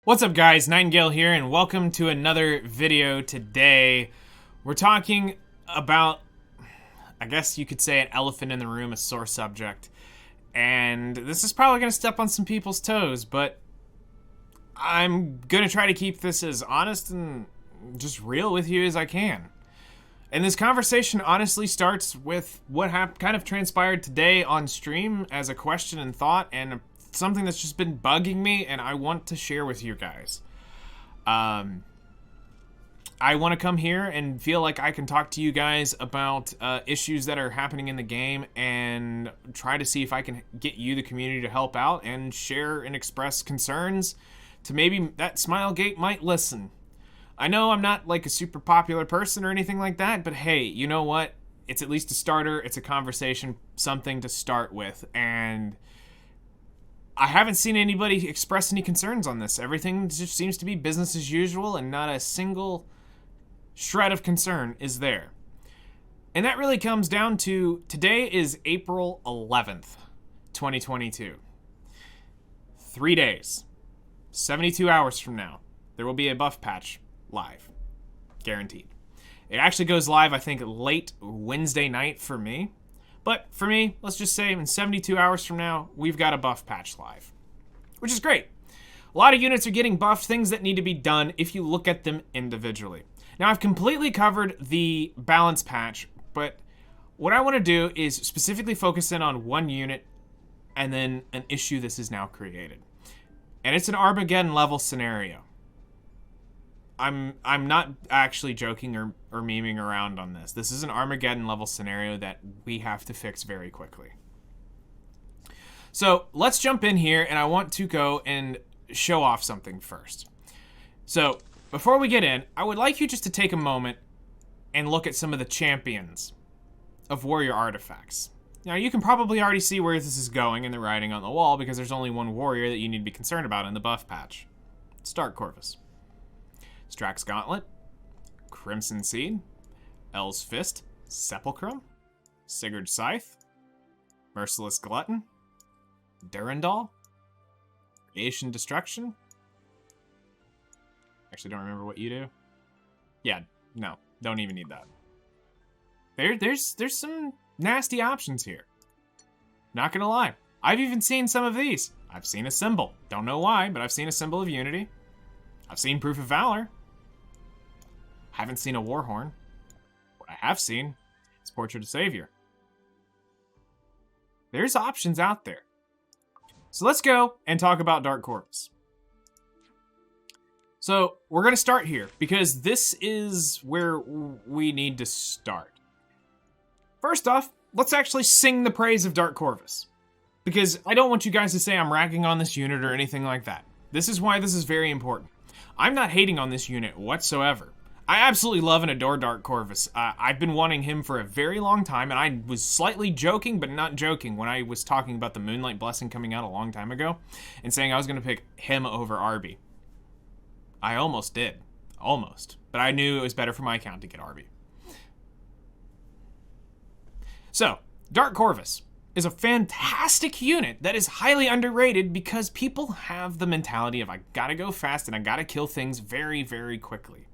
What's up guys, Nightingale here and welcome to another video. Today we're talking about, I guess you could say, an elephant in the room, a sore subject. And this is probably going to step on some people's toes, but I'm going to try to keep this as honest and just real with you as I can. And this conversation honestly starts with what kind of transpired today on stream as a question and thought, and something that's just been bugging me and I want to share with you guys. I want to come here and feel like I can talk to you guys about issues that are happening in the game and try to see if I can get you, the community, to help out and share and express concerns to maybe that Smilegate might listen. I know I'm not like a super popular person or anything like that, but hey, you know what? It's at least a starter. It's a conversation, something to start with, and I haven't seen anybody express any concerns on this. Everything just seems to be business as usual and not a single shred of concern is there. And that really comes down to, today is April 11th, 2022. 3 days, 72 hours from now, there will be a buff patch live, guaranteed. It actually goes live, I think, late Wednesday night for me. But for me, let's just say in 72 hours from now, we've got a buff patch live, which is great. A lot of units are getting buffed, things that need to be done if you look at them individually. Now, I've completely covered the balance patch, but what I want to do is specifically focus in on one unit and then an issue this is now created. And it's an Armageddon level scenario. I'm not actually joking or memeing around on this. This is an Armageddon level scenario that we have to fix very quickly. So let's jump in here, and I want to go and show off something first. So before we get in, I would like you just to take a moment and look at some of the champions of warrior artifacts. Now, you can probably already see where this is going in the writing on the wall because there's only one warrior that you need to be concerned about in the buff patch. It's Dark Corvus. Strax Gauntlet, Crimson Seed, El's Fist, Sepulchrum, Sigurd's Scythe, Merciless Glutton, Durandal, Creation Destruction. Actually, don't remember what you do. Yeah, no, don't even need that. There's some nasty options here. Not gonna lie, I've even seen some of these. I've seen a symbol. Don't know why, but I've seen a symbol of unity. I've seen Proof of Valor. Haven't seen a Warhorn. What I have seen is Portrait of Savior. There's options out there. So let's go and talk about Dark Corvus. So we're going to start here because this is where we need to start. First off, let's actually sing the praise of Dark Corvus, because I don't want you guys to say I'm ragging on this unit or anything like that. This is why this is very important. I'm not hating on this unit whatsoever. I absolutely love and adore Dark Corvus. I've been wanting him for a very long time, and I was slightly joking, but not joking, when I was talking about the Moonlight Blessing coming out a long time ago, and saying I was going to pick him over Arby. I almost did. Almost. But I knew it was better for my account to get Arby. So, Dark Corvus is a fantastic unit that is highly underrated because people have the mentality of I gotta go fast and I gotta kill things very, very quickly.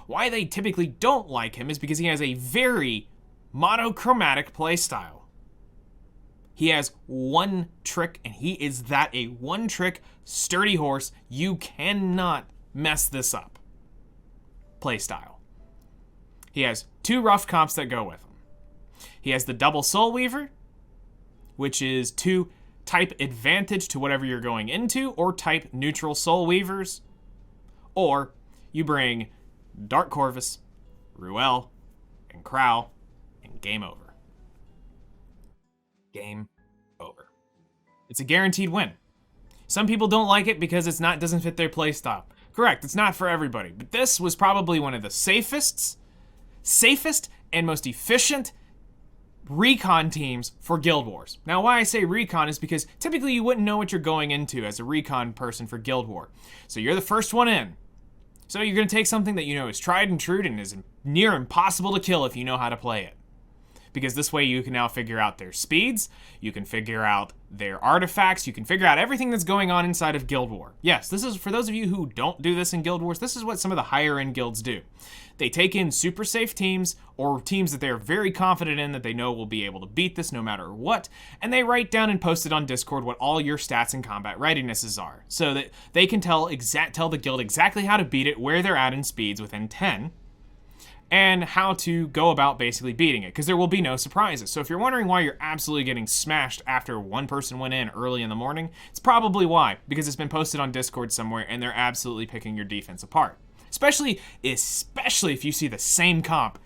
Why they typically don't like him is because he has a very monochromatic playstyle. He has one trick, and he is that, a one-trick sturdy horse. You cannot mess this up. Playstyle. He has two rough comps that go with him. He has the double Soul Weaver, which is 2 type advantage to whatever you're going into, or type neutral Soul Weavers. Or you bring Dark Corvus, Ruel, and Crow, and game over. Game over. It's a guaranteed win. Some people don't like it because doesn't fit their playstyle. Correct, it's not for everybody, but this was probably one of the safest and most efficient recon teams for Guild Wars. Now, why I say recon is because typically you wouldn't know what you're going into as a recon person for Guild War. So you're the first one in. So you're going to take something that you know is tried and true and is near impossible to kill if you know how to play it. Because this way you can now figure out their speeds, you can figure out their artifacts. You can figure out everything that's going on inside of Guild War. Yes, this is for those of you who don't do this in Guild Wars. This is what some of the higher end guilds do. They take in super safe teams or teams that they're very confident in that they know will be able to beat this no matter what, and they write down and post it on Discord what all your stats and combat readinesses are, so that they can tell the guild exactly how to beat it, where they're at in speeds within 10, and how to go about basically beating it, because there will be no surprises. So if you're wondering why you're absolutely getting smashed after one person went in early in the morning, it's probably why, because it's been posted on Discord somewhere and they're absolutely picking your defense apart. Especially if you see the same comp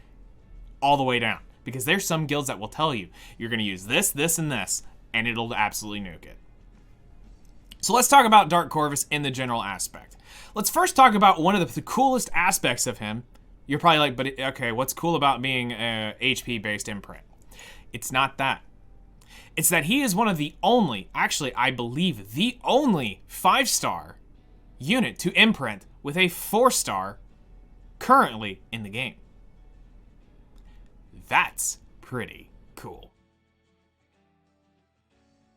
all the way down, because there's some guilds that will tell you you're going to use this, this, and this, and it'll absolutely nuke it. So let's talk about Dark Corvus in the general aspect. Let's first talk about one of the coolest aspects of him. You're probably like, but okay, what's cool about being a HP-based imprint? It's not that. It's that he is one of the only, actually, I believe the only 5-star unit to imprint with a 4-star currently in the game. That's pretty cool.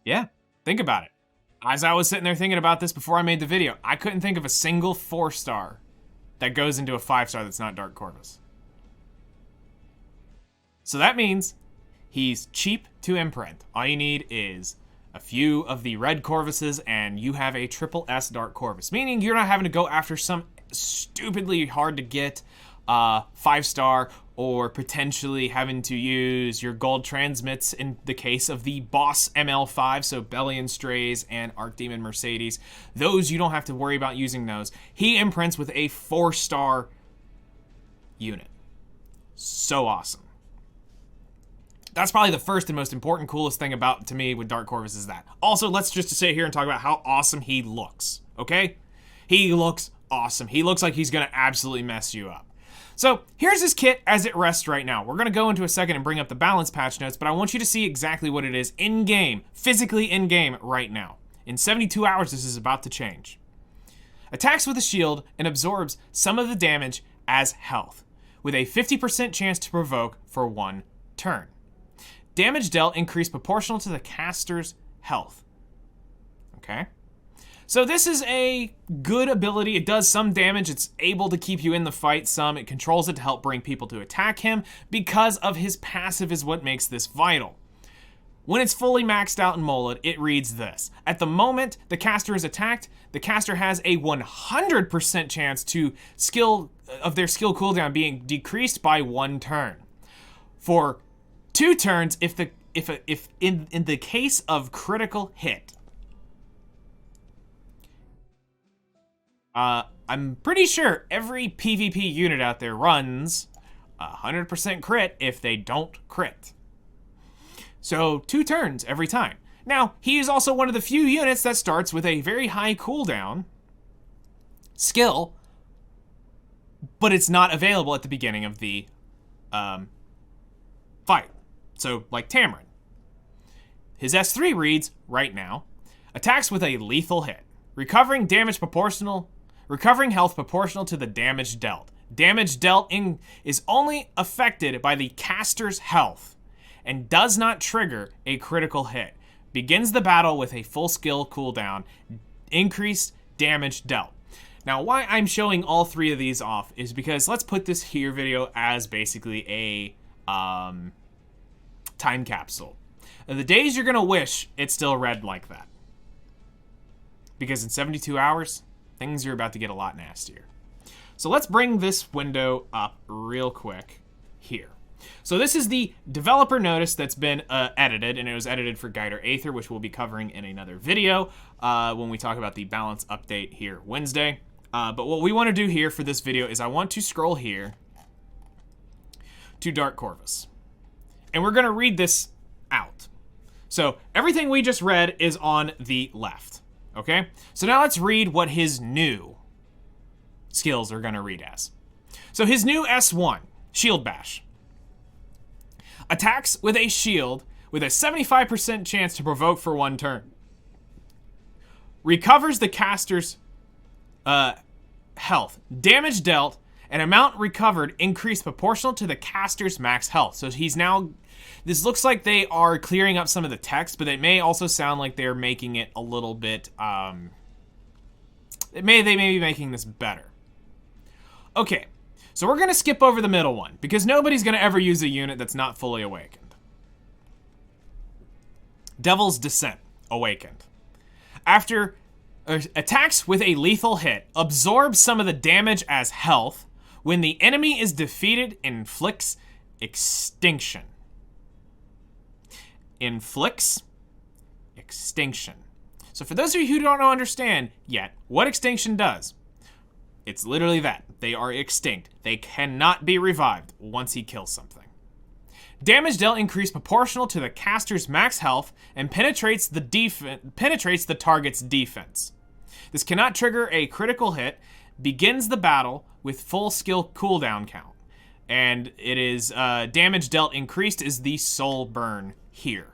Yeah, think about it. As I was sitting there thinking about this before I made the video, I couldn't think of a single 4-star that goes into a 5-star that's not Dark Corvus. So that means he's cheap to imprint. All you need is a few of the red Corvuses, and you have a triple S Dark Corvus, meaning you're not having to go after some stupidly hard to get 5-star, or potentially having to use your gold transmits in the case of the boss ML5, so Bellion Strays and Archdemon Mercedes. Those, you don't have to worry about using those. He imprints with a 4-star unit. So awesome. That's probably the first and most important, coolest thing about, to me, with Dark Corvus is that. Also, let's just sit here and talk about how awesome he looks, okay? He looks awesome. He looks like he's gonna absolutely mess you up. So, here's his kit as it rests right now. We're gonna go into a second and bring up the balance patch notes, but I want you to see exactly what it is in-game, physically in-game right now. In 72 hours, this is about to change. Attacks with a shield and absorbs some of the damage as health, with a 50% chance to provoke for 1 turn. Damage dealt increased proportional to the caster's health. Okay? So this is a good ability. It does some damage. It's able to keep you in the fight some. It controls it to help bring people to attack him. Because of his passive is what makes this vital. When it's fully maxed out and molded, it reads this. At the moment the caster is attacked, the caster has a 100% chance to their skill cooldown being decreased by 1 turn. For 2 turns if in the case of critical hit. I'm pretty sure every PvP unit out there runs 100% crit if they don't crit. So 2 turns every time. Now, he is also one of the few units that starts with a very high cooldown skill, but it's not available at the beginning of the fight. So, like Tamarin. His S3 reads, right now, attacks with a lethal hit. Recovering health proportional to the damage dealt. Damage dealt is only affected by the caster's health and does not trigger a critical hit. Begins the battle with a full skill cooldown. Increased damage dealt. Now, why I'm showing all 3 of these off is because let's put this here video as basically a time capsule. The days you're gonna wish it still read like that. Because in 72 hours, things are about to get a lot nastier. So let's bring this window up real quick here. So this is the developer notice that's been edited, and it was edited for Guider Aether, which we'll be covering in another video when we talk about the balance update here Wednesday. But what we want to do here for this video is I want to scroll here to Dark Corvus. And we're going to read this out. So everything we just read is on the left. Okay? So now let's read what his new skills are going to read as. So his new S1, Shield Bash. Attacks with a shield with a 75% chance to provoke for 1 turn. Recovers the caster's health. Damage dealt An amount recovered increased proportional to the caster's max health. So he's now... This looks like they are clearing up some of the text, but it may also sound like they're making it a little bit... they may be making this better. Okay, so we're going to skip over the middle one, because nobody's going to ever use a unit that's not fully awakened. Devil's Descent, Awakened. After attacks with a lethal hit, absorbs some of the damage as health. When the enemy is defeated, inflicts extinction. Inflicts extinction. So for those of you who don't understand yet what extinction does, it's literally that. They are extinct. They cannot be revived once he kills something. Damage dealt increased proportional to the caster's max health and penetrates the target's defense. This cannot trigger a critical hit, begins the battle with full skill cooldown count. And it is damage dealt increased is the soul burn here.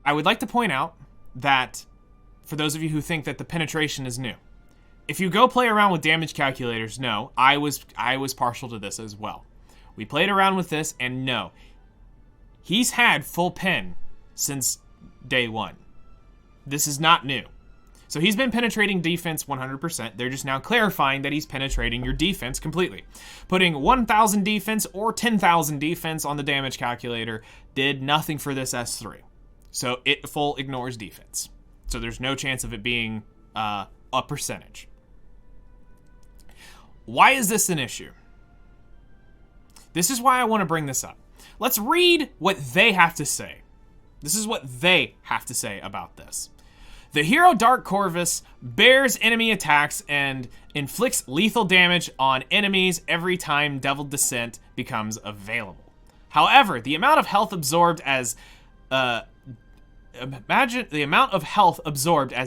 I would like to point out that, for those of you who think that the penetration is new, if you go play around with damage calculators, no, I was partial to this as well. We played around with this, and no, he's had full pen since day one. This is not new. So he's been penetrating defense 100%. They're just now clarifying that he's penetrating your defense completely. Putting 1,000 defense or 10,000 defense on the damage calculator did nothing for this S3. So it full ignores defense. So there's no chance of it being a percentage. Why is this an issue? This is why I want to bring this up. Let's read what they have to say. This is what they have to say about this. The hero Dark Corvus bears enemy attacks and inflicts lethal damage on enemies every time Devil Descent becomes available. However, the amount of health absorbed as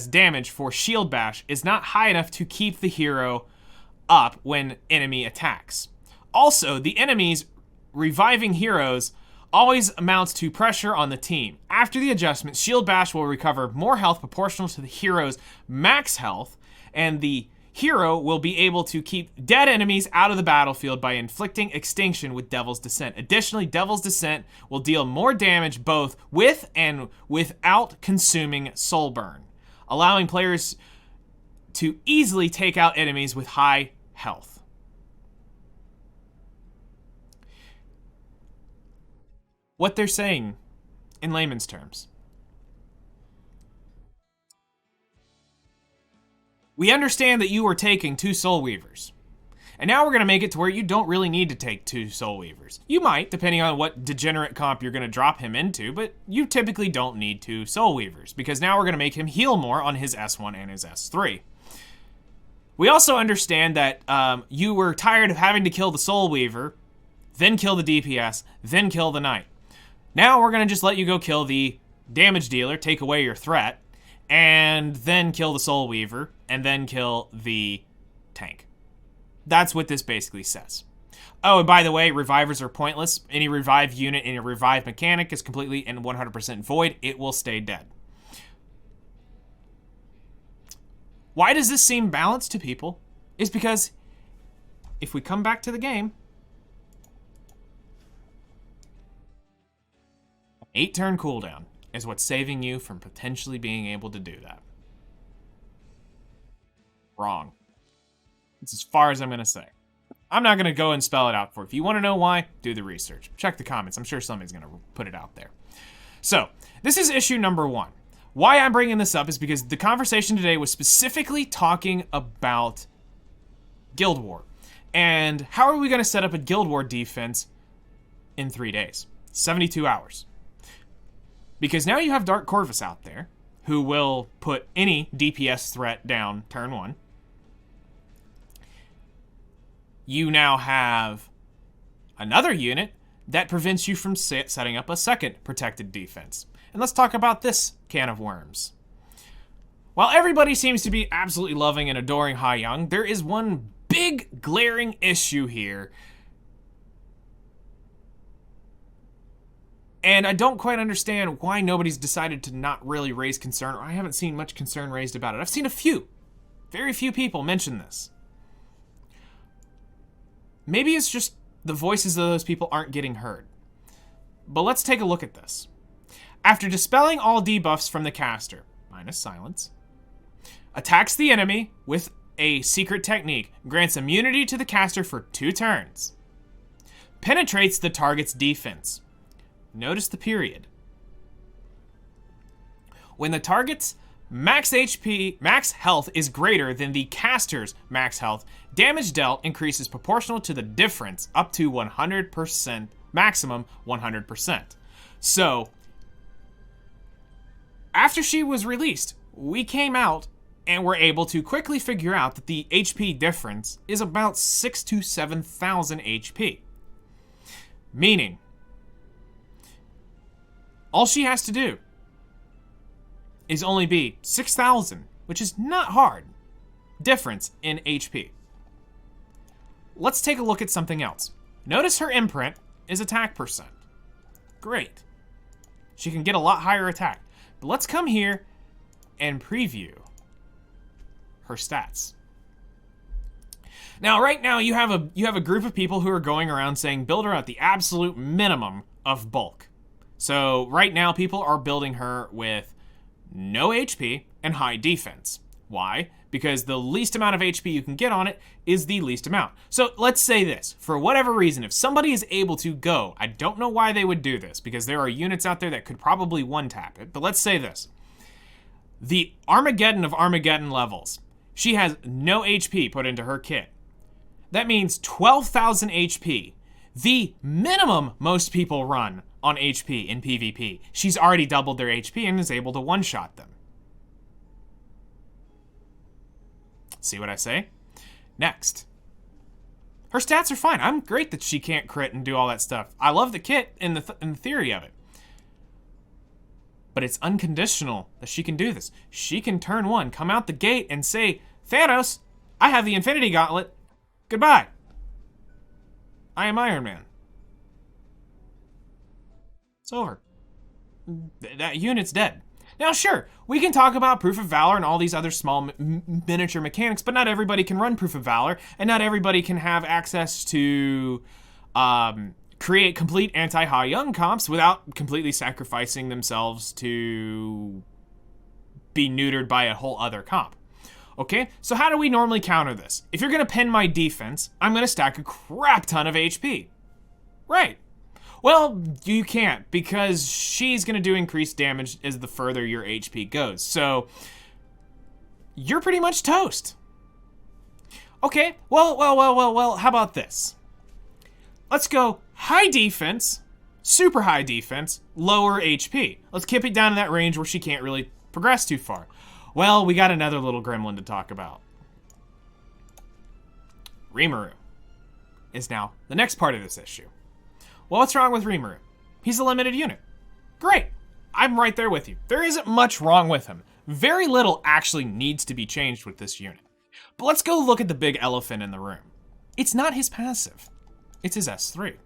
damage for Shield Bash is not high enough to keep the hero up when enemy attacks. Also, the enemies reviving heroes always amounts to pressure on the team. After the adjustment, Shield Bash will recover more health proportional to the hero's max health, and the hero will be able to keep dead enemies out of the battlefield by inflicting extinction with Devil's Descent. Additionally, Devil's Descent will deal more damage both with and without consuming soul burn, allowing players to easily take out enemies with high health. What they're saying in layman's terms: we understand that you were taking 2 Soul Weavers, and now we're going to make it to where you don't really need to take 2 Soul Weavers. You might, depending on what degenerate comp you're going to drop him into, but you typically don't need 2 Soul Weavers, because now we're going to make him heal more on his S1 and his S3. We also understand that you were tired of having to kill the Soul Weaver, then kill the DPS, then kill the Knight. Now we're going to just let you go kill the damage dealer, take away your threat, and then kill the Soul Weaver, and then kill the tank. That's what this basically says. Oh, and by the way, revivers are pointless. Any revive unit in a revive mechanic is completely and 100% void. It will stay dead. Why does this seem balanced to people? Is because if we come back to the game, 8-turn cooldown is what's saving you from potentially being able to do that. Wrong. That's as far as I'm going to say. I'm not going to go and spell it out for you. If you want to know why, do the research. Check the comments. I'm sure somebody's going to put it out there. So, this is issue number 1. Why I'm bringing this up is because the conversation today was specifically talking about Guild War. And how are we going to set up a Guild War defense in 3 days? 72 hours. Because now you have Dark Corvus out there, who will put any DPS threat down turn 1. You now have another unit that prevents you from setting up a second protected defense. And let's talk about this can of worms. While everybody seems to be absolutely loving and adoring Hai Young, there is one big glaring issue here. And I don't quite understand why nobody's decided to not really raise concern, or I haven't seen much concern raised about it. I've seen a few. Very few people mention this. Maybe it's just the voices of those people aren't getting heard. But let's take a look at this. After dispelling all debuffs from the caster, minus silence, attacks the enemy with a secret technique, grants immunity to the caster for 2 turns. Penetrates the target's defense. Notice the period. When the target's max HP, max health is greater than the caster's max health, damage dealt increases proportional to the difference up to 100%, maximum 100%. So, after she was released, we came out and were able to quickly figure out that the HP difference is about 6,000 to 7,000 HP. Meaning, all she has to do is only be 6,000, which is not hard, difference in HP. Let's take a look at something else. Notice her imprint is attack percent. Great. She can get a lot higher attack. But let's come here and preview her stats. Now, right now, you have a group of people who are going around saying build her at the absolute minimum of bulk. So right now, people are building her with no HP and high defense. Why? Because the least amount of HP you can get on it is the least amount. So let's say this, for whatever reason, if somebody is able to go, I don't know why they would do this, because there are units out there that could probably one-tap it, but let's say this. The Armageddon of Armageddon levels, she has no HP put into her kit. That means 12,000 HP. The minimum most people run on HP in PvP. She's already doubled their HP and is able to one-shot them. See what I say? Next. Her stats are fine. I'm great that she can't crit and do all that stuff. I love the kit in the theory of it. But it's unconditional that she can do this. She can turn 1, come out the gate and say, Thanos, I have the Infinity Gauntlet. Goodbye. I am Iron Man. It's over. That unit's dead. Now, sure, we can talk about Proof of Valor and all these other small miniature mechanics, but not everybody can run Proof of Valor, and not everybody can have access to create complete anti-Ha Young comps without completely sacrificing themselves to be neutered by a whole other comp. Okay, so how do we normally counter this? If you're gonna pin my defense, I'm gonna stack a crap ton of HP. Right. Well, you can't, because she's gonna do increased damage as the further your HP goes. So, you're pretty much toast. Okay, well, how about this? Let's go high defense, super high defense, lower HP. Let's keep it down in that range where she can't really progress too far. Well, we got another little gremlin to talk about. Rimuru is now the next part of this issue. Well, what's wrong with Rimuru? He's a limited unit. Great. I'm right there with you. There isn't much wrong with him. Very little actually needs to be changed with this unit. But let's go look at the big elephant in the room. It's not his passive. It's his S3.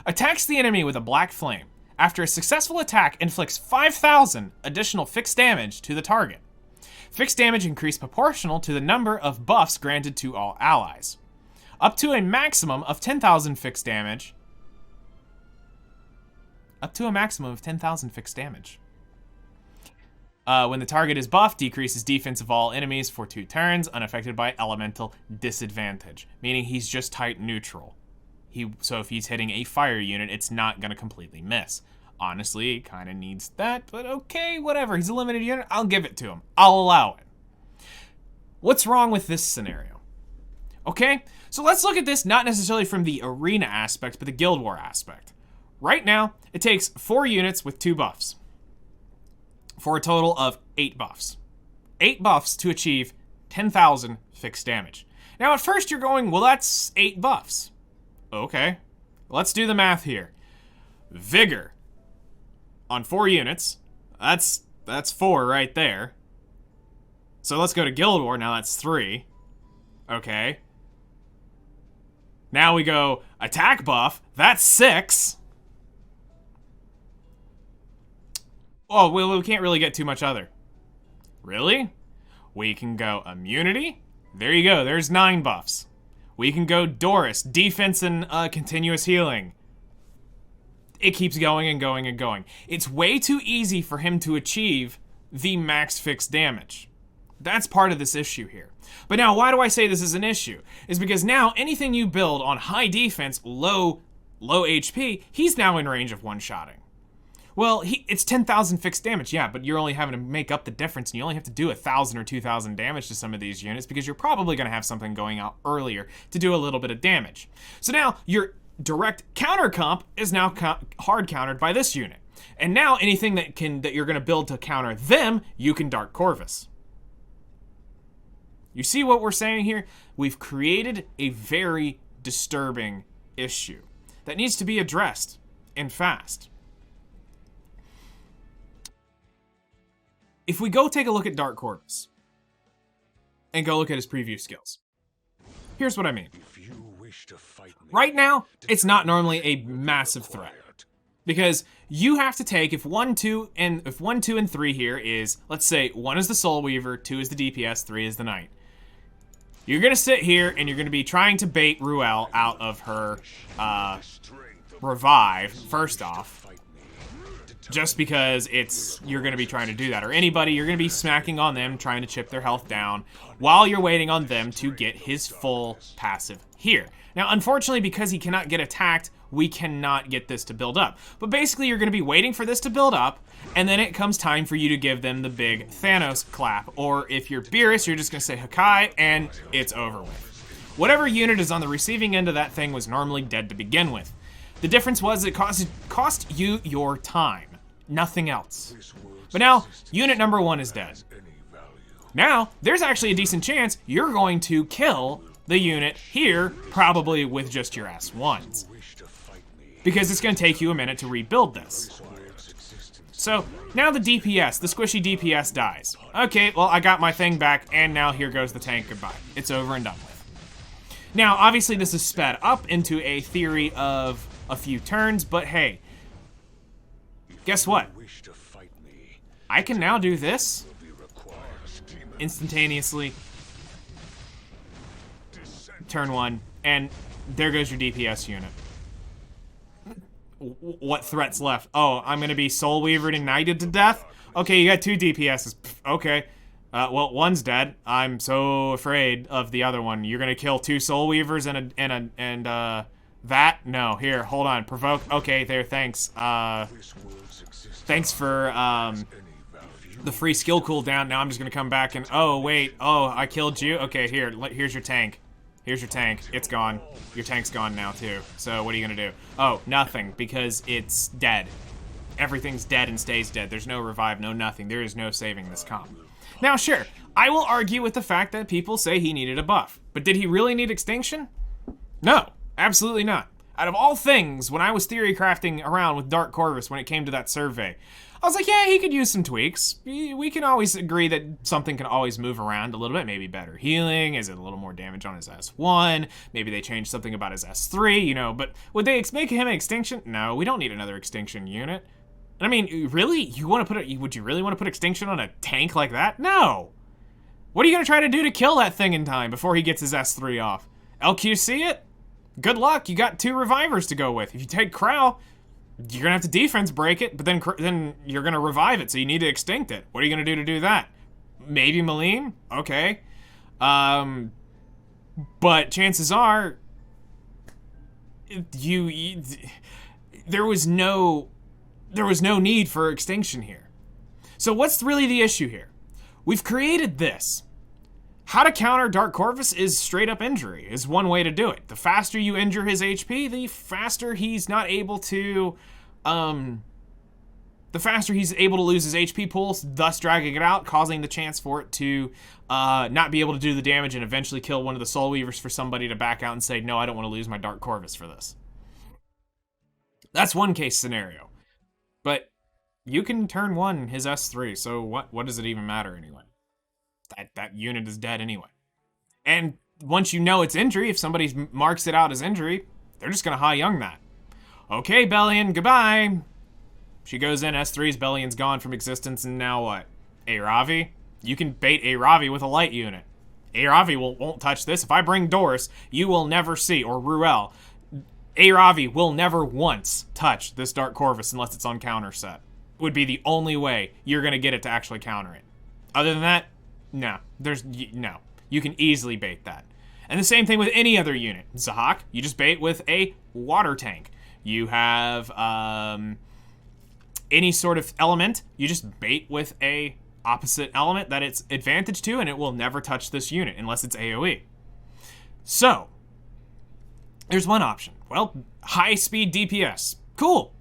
Attacks the enemy with a black flame. After a successful attack, inflicts 5,000 additional fixed damage to the target. Fixed damage increased proportional to the number of buffs granted to all allies. Up to a maximum of 10,000 fixed damage. Up to a maximum of 10,000 fixed damage. When the target is buffed, decreases defense of all enemies for 2 turns, unaffected by elemental disadvantage. Meaning he's just type neutral. So if he's hitting a fire unit, it's not going to completely miss. Honestly, it kind of needs that, but okay, whatever. He's a limited unit, I'll give it to him. I'll allow it. What's wrong with this scenario? Okay, so let's look at this not necessarily from the arena aspect, but the Guild War aspect. Right now, it takes 4 units with 2 buffs. For a total of 8 buffs. 8 buffs to achieve 10,000 fixed damage. Now at first you're going, well that's 8 buffs. Okay, let's do the math here. Vigor on 4 units, that's 4 right there. So let's go to Guild War, now that's 3. Okay. Now we go attack buff, that's 6. Oh, well, we can't really get too much other. Really? We can go immunity. There you go, there's 9 buffs. We can go Doris, defense and continuous healing. It keeps going and going and going. It's way too easy for him to achieve the max fixed damage. That's part of this issue here. But now, why do I say this is an issue? Is because now anything you build on high defense, low HP, he's now in range of one-shotting. Well, it's 10,000 fixed damage, yeah, but you're only having to make up the difference, and you only have to do 1,000 or 2,000 damage to some of these units because you're probably going to have something going out earlier to do a little bit of damage. So now your direct counter comp is now hard countered by this unit, and now anything that you're going to build to counter them, you can Dark Corvus. You see what we're saying here? We've created a very disturbing issue that needs to be addressed, and fast. If we go take a look at Dark Corvus, and go look at his preview skills, here's what I mean. Right now, it's not normally a massive threat. Because you have to take, if 1, 2, and 3 here is, let's say, 1 is the Soul Weaver, 2 is the DPS, 3 is the Knight. You're gonna sit here and you're gonna be trying to bait Ruel out of her revive, first off. Just because you're gonna be trying to do that. Or anybody, you're gonna be smacking on them, trying to chip their health down, while you're waiting on them to get his full passive here. Now, unfortunately, because he cannot get attacked, we cannot get this to build up. But basically, you're gonna be waiting for this to build up, and then it comes time for you to give them the big Thanos clap. Or if you're Beerus, you're just gonna say Hakai, and it's over with. Whatever unit is on the receiving end of that thing was normally dead to begin with. The difference was it cost you your time, nothing else. But now, unit number 1 is dead. Now, there's actually a decent chance you're going to kill the unit here, probably with just your S1s. Because it's going to take you a minute to rebuild this. So, now the DPS, the squishy DPS dies. Okay, well, I got my thing back, and now here goes the tank goodbye. It's over and done with. Now, obviously, this is sped up into a theory of a few turns, but hey, guess what? I can now do this instantaneously. Turn 1, and there goes your DPS unit. What threats left? Oh, I'm gonna be Soul Weavered and Knighted to death? Okay, you got 2 DPSs. Okay. Well, 1's dead. I'm so afraid of the other one. You're gonna kill 2 Soul Weavers and that? No, here, hold on. Provoke. Okay, there, thanks. Thanks for, the free skill cooldown. Now I'm just gonna come back and, oh, wait. Oh, I killed you? Okay, here's your tank. Here's your tank. It's gone. Your tank's gone now, too. So what are you gonna do? Oh, nothing, because it's dead. Everything's dead and stays dead. There's no revive, no nothing. There is no saving this comp. Now, sure, I will argue with the fact that people say he needed a buff. But did he really need extinction? No. Absolutely not. Out of all things, when I was theory crafting around with Dark Corvus when it came to that survey, I was like, yeah, he could use some tweaks. We can always agree that something can always move around a little bit. Maybe better healing. Is it a little more damage on his S1? Maybe they changed something about his S3, you know. But would they make him an extinction? No, we don't need another extinction unit. I mean, really? Would you really want to put extinction on a tank like that? No. What are you going to try to do to kill that thing in time before he gets his S3 off? LQC it? Good luck, you got 2 revivers to go with. If you take Crow, you're gonna have to defense break it, but then you're gonna revive it, so you need to extinct it. What are you gonna do to do that? Maybe Maleen? Okay. But chances are, there was no need for extinction here. So what's really the issue here? We've created this. How to counter Dark Corvus is straight up injury, is one way to do it. The faster you injure his HP, the faster he's not able to, the faster he's able to lose his HP pool, thus dragging it out, causing the chance for it to not be able to do the damage and eventually kill one of the Soul Weavers for somebody to back out and say, no, I don't want to lose my Dark Corvus for this. That's one case scenario. But you can turn 1 his S3, so what does it even matter anyway? That unit is dead anyway. And once you know it's injury, if somebody marks it out as injury, they're just gonna high young that. Okay, Bellion, goodbye. She goes in, S3's Bellion's gone from existence, and now what? A Ravi? You can bait a Ravi with a light unit. A Ravi won't touch this. If I bring Doris, you will never see, or Ruel, a Ravi will never once touch this Dark Corvus unless it's on counter set. Would be the only way you're going to get it to actually counter it. Other than that, no. No. You can easily bait that. And the same thing with any other unit. Zahak, you just bait with a water tank. You have any sort of element, you just bait with a opposite element that it's advantage to, and it will never touch this unit unless it's AoE. So, there's one option. Well, high-speed DPS. Cool.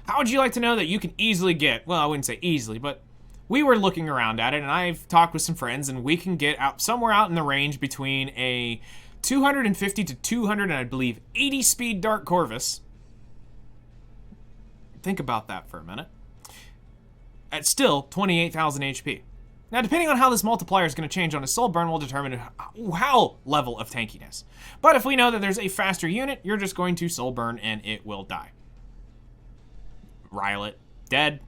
How would you like to know that you can easily get, well, I wouldn't say easily, but we were looking around at it, and I've talked with some friends, and we can get out somewhere out in the range between a 250 to 200, and I believe 80 speed Dark Corvus. Think about that for a minute. At still 28,000 HP. Now, depending on how this multiplier is going to change on his soul burn will determine how level of tankiness. But if we know that there's a faster unit, you're just going to soul burn and it will die. Rylet, dead.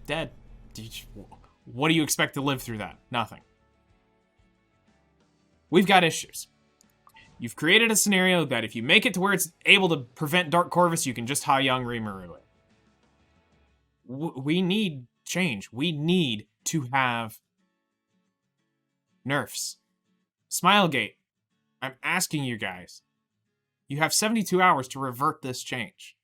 Dead. What do you expect to live through that? Nothing. We've got issues. You've created a scenario that if you make it to where it's able to prevent Dark Corvus, you can just Ha-Young Rimuru it. We need change. We need to have nerfs. Smilegate, I'm asking you guys. You have 72 hours to revert this change.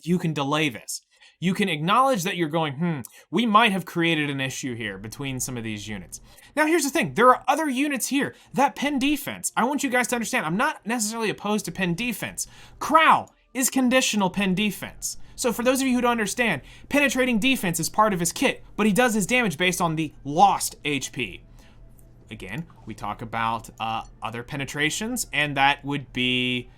You can delay this. You can acknowledge that you're going, we might have created an issue here between some of these units. Now, here's the thing. There are other units here that pen defense. I want you guys to understand, I'm not necessarily opposed to pen defense. Crow is conditional pen defense. So for those of you who don't understand, penetrating defense is part of his kit, but he does his damage based on the lost HP. Again, we talk about other penetrations, and that would be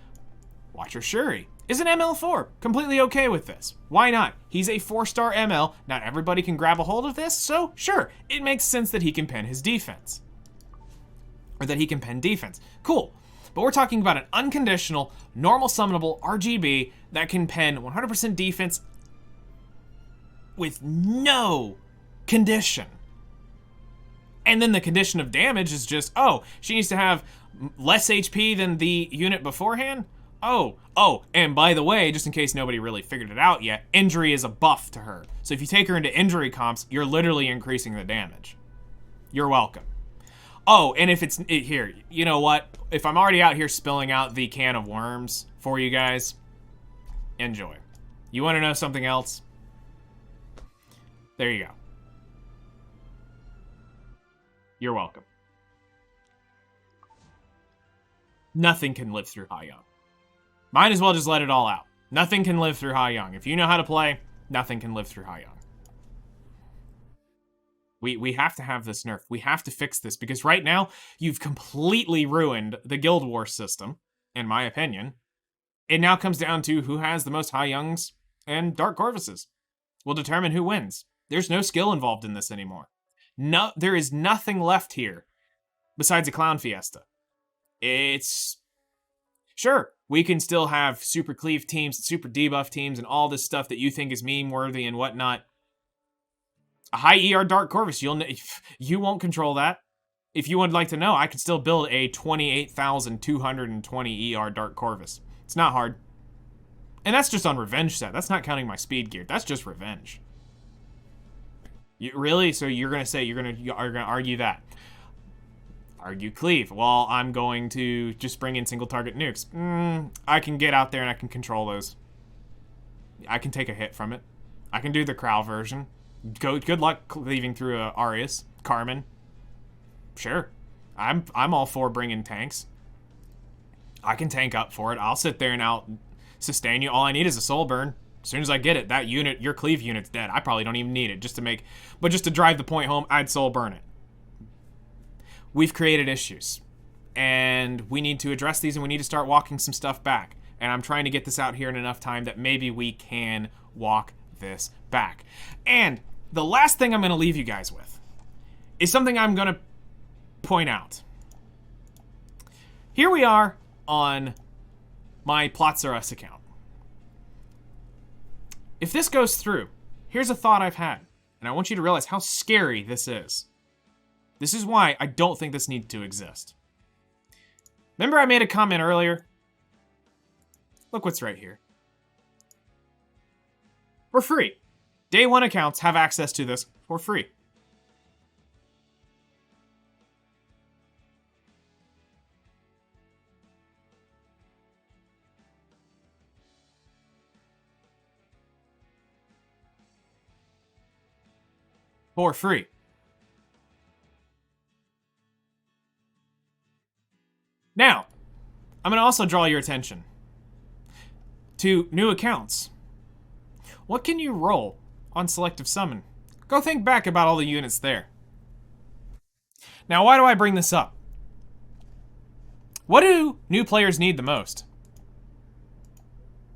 Watcher Shuri. Is an ML4. Completely okay with this. Why not? He's a 4-star ML. Not everybody can grab a hold of this, so sure, it makes sense that he can pen his defense. Or that he can pen defense. Cool. But we're talking about an unconditional, normal summonable RGB that can pen 100% defense with no condition. And then the condition of damage is just, oh, she needs to have less HP than the unit beforehand? Oh, and by the way, just in case nobody really figured it out yet, injury is a buff to her. So if you take her into injury comps, you're literally increasing the damage. You're welcome. Oh, and if here, you know what? If I'm already out here spilling out the can of worms for you guys, enjoy. You want to know something else? There you go. You're welcome. Nothing can live through Ha-Young. Might as well just let it all out. Nothing can live through Ha-Young. If you know how to play, nothing can live through Ha-Young. We have to have this nerf. We have to fix this, because right now, you've completely ruined the Guild Wars system, in my opinion. It now comes down to who has the most Ha-Youngs and Dark Corvuses. Will determine who wins. There's no skill involved in this anymore. No, there is nothing left here besides a clown fiesta. It's... Sure, we can still have super cleave teams, super debuff teams, and all this stuff that you think is meme-worthy and whatnot. A high ER Dark Corvus, you won't control that. If you would like to know, I could still build a 28,220 ER Dark Corvus. It's not hard. And that's just on Revenge set. That's not counting my speed gear. That's just Revenge. Really? So you're going to say you're going to argue that? Argue cleave. Well, I'm going to just bring in single target nukes. I can get out there and I can control those. I can take a hit from it. I can do the Crow version. Good luck cleaving through Arius. Carmen. Sure. I'm all for bringing tanks. I can tank up for it. I'll sit there and I'll sustain you. All I need is a soul burn. As soon as I get it, that unit, your cleave unit's dead. I probably don't even need it just to drive the point home, I'd soul burn it. We've created issues, and we need to address these, and we need to start walking some stuff back. And I'm trying to get this out here in enough time that maybe we can walk this back. And the last thing I'm going to leave you guys with is something I'm going to point out. Here we are on my Plots R Us account. If this goes through, here's a thought I've had. And I want you to realize how scary this is. This is why I don't think this needs to exist. Remember I made a comment earlier? Look what's right here. For free. Day 1 accounts have access to this for free. For free. Now, I'm going to also draw your attention to new accounts. What can you roll on Selective Summon? Go think back about all the units there. Now, why do I bring this up? What do new players need the most?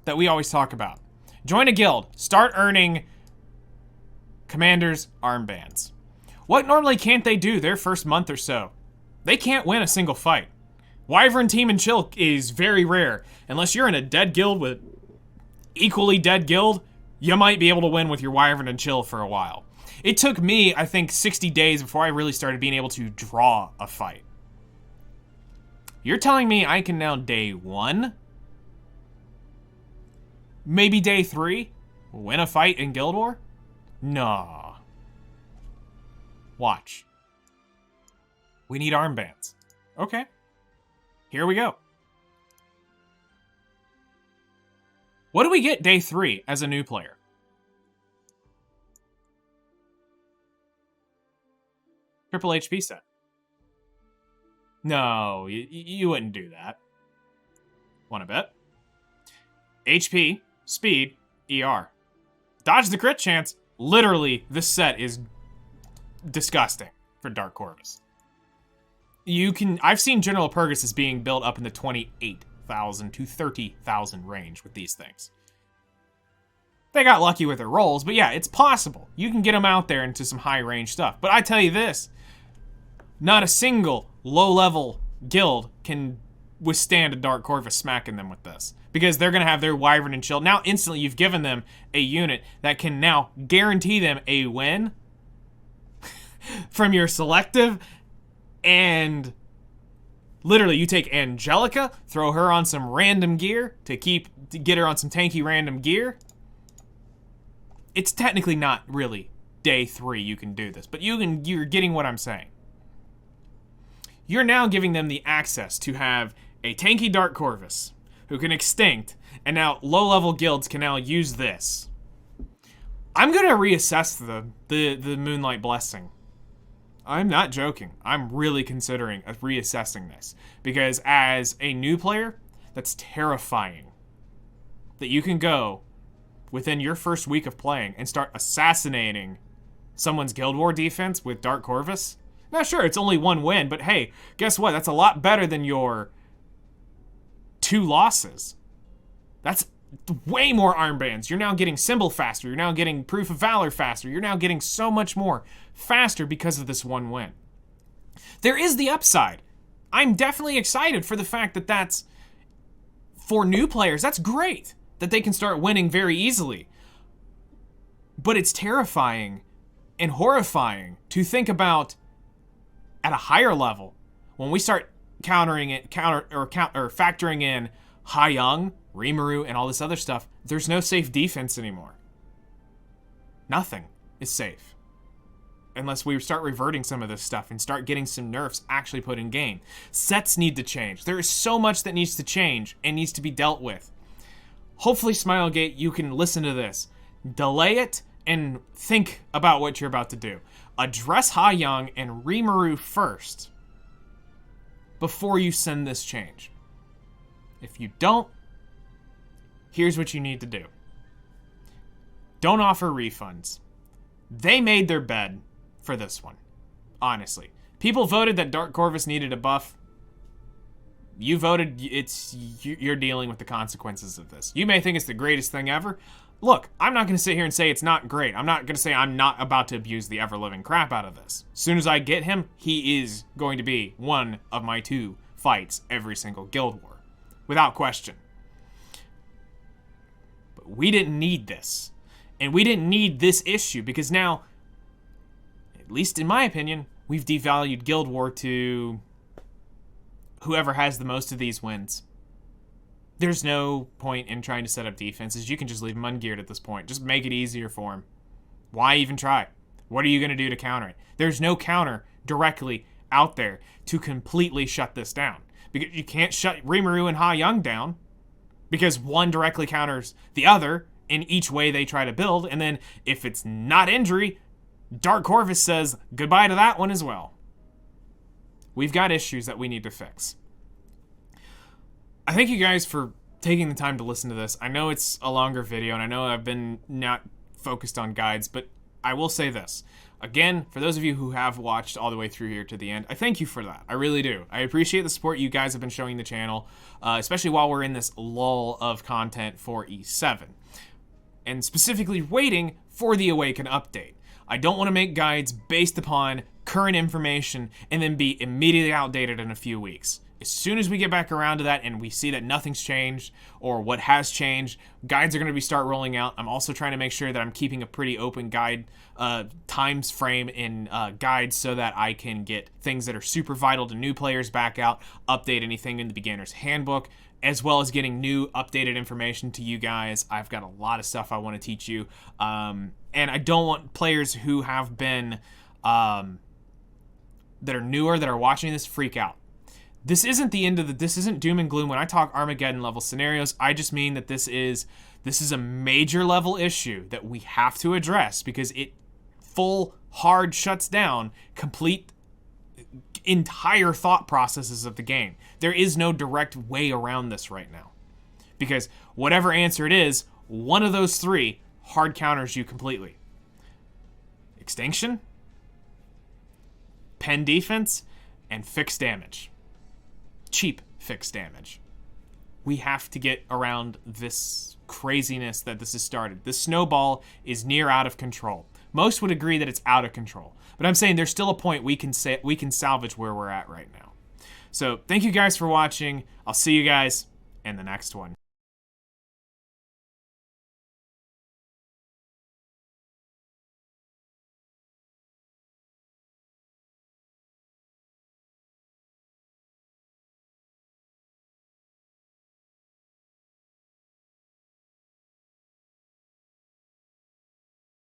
That we always talk about. Join a guild. Start earning Commander's armbands. What normally can't they do their first month or so? They can't win a single fight. Wyvern Team and Chill is very rare. Unless you're in a dead guild with equally dead guild, you might be able to win with your Wyvern and Chill for a while. It took me, I think, 60 days before I really started being able to draw a fight. You're telling me I can now day 1? Maybe day 3? Win a fight in Guild War? Nah. Watch. We need armbands. Okay. Here we go. What do we get day 3 as a new player? Triple HP set. No, you wouldn't do that. Wanna bet? HP, speed, ER. Dodge the crit chance. Literally, this set is disgusting for Dark Corvus. I've seen General Purgus as being built up in the 28,000 to 30,000 range with these things. They got lucky with their rolls, but yeah, it's possible. You can get them out there into some high range stuff. But I tell you this, not a single low-level guild can withstand a Dark Corvus smacking them with this. Because they're going to have their Wyvern and Chill. Now, instantly, you've given them a unit that can now guarantee them a win from your selective. And literally, you take Angelica, throw her on some random gear to get her on some tanky random gear. It's technically not really day 3 you can do this, but you're getting what I'm saying. You're now giving them the access to have a tanky Dark Corvus who can extinct, and now low-level guilds can now use this. I'm going to reassess the Moonlight Blessing. I'm not joking. I'm really considering reassessing this. Because as a new player, that's terrifying. That you can go within your first week of playing and start assassinating someone's Guild War defense with Dark Corvus. Now sure, it's only 1 win, but hey, guess what? That's a lot better than your 2 losses. That's way more armbands. You're now getting Symbol faster. You're now getting Proof of Valor faster. You're now getting so much more faster because of this 1 win. There is the upside. I'm definitely excited for the fact that that's, for new players, that's great. That they can start winning very easily. But it's terrifying and horrifying to think about at a higher level when we start factoring in Ha Young, Rimuru, and all this other stuff. There's no safe defense anymore. Nothing is safe. Unless we start reverting some of this stuff and start getting some nerfs actually put in game. Sets need to change. There is so much that needs to change and needs to be dealt with. Hopefully, Smilegate, you can listen to this. Delay it and think about what you're about to do. Address Ha Young and Rimuru first before you send this change. If you don't, here's what you need to do. Don't offer refunds. They made their bed for this one, honestly. People voted that Dark Corvus needed a buff. You voted, you're dealing with the consequences of this. You may think it's the greatest thing ever. Look, I'm not going to sit here and say it's not great. I'm not going to say I'm not about to abuse the ever-living crap out of this. As soon as I get him, he is going to be one of my 2 fights every single Guild War. Without question. But we didn't need this. And we didn't need this issue because now least in my opinion, we've devalued Guild War to whoever has the most of these wins. There's no point in trying to set up defenses. You can just leave them ungeared at this point. Just make it easier for them. Why even try? What are you going to do to counter it? There's no counter directly out there to completely shut this down. Because you can't shut Rimuru and Ha Young down because one directly counters the other in each way they try to build. And then if it's not injury, Dark Corvus says goodbye to that one as well. We've got issues that we need to fix. I thank you guys for taking the time to listen to this. I know it's a longer video, and I know I've been not focused on guides, but I will say this. Again, for those of you who have watched all the way through here to the end, I thank you for that. I really do. I appreciate the support you guys have been showing the channel, especially while we're in this lull of content for E7. And specifically waiting for the Awaken update. I don't want to make guides based upon current information and then be immediately outdated in a few weeks. As soon as we get back around to that and we see that nothing's changed or what has changed, guides are going to start rolling out. I'm also trying to make sure that I'm keeping a pretty open guide times frame in guides so that I can get things that are super vital to new players back out, update anything in the beginner's handbook, as well as getting new updated information to you guys. I've got a lot of stuff I want to teach you. And I don't want players who have been, that are newer, that are watching this, freak out. This isn't the end of this isn't doom and gloom. When I talk Armageddon level scenarios, I just mean that this is a major level issue that we have to address because it full hard shuts down complete entire thought processes of the game. There is no direct way around this right now. Because whatever answer it is, one of those three hard counters you completely. Extinction, pen defense, and fixed damage. Cheap fixed damage. We have to get around this craziness that this has started. This snowball is near out of control. Most would agree that it's out of control. But I'm saying there's still a point we can salvage where we're at right now. So thank you guys for watching. I'll see you guys in the next one.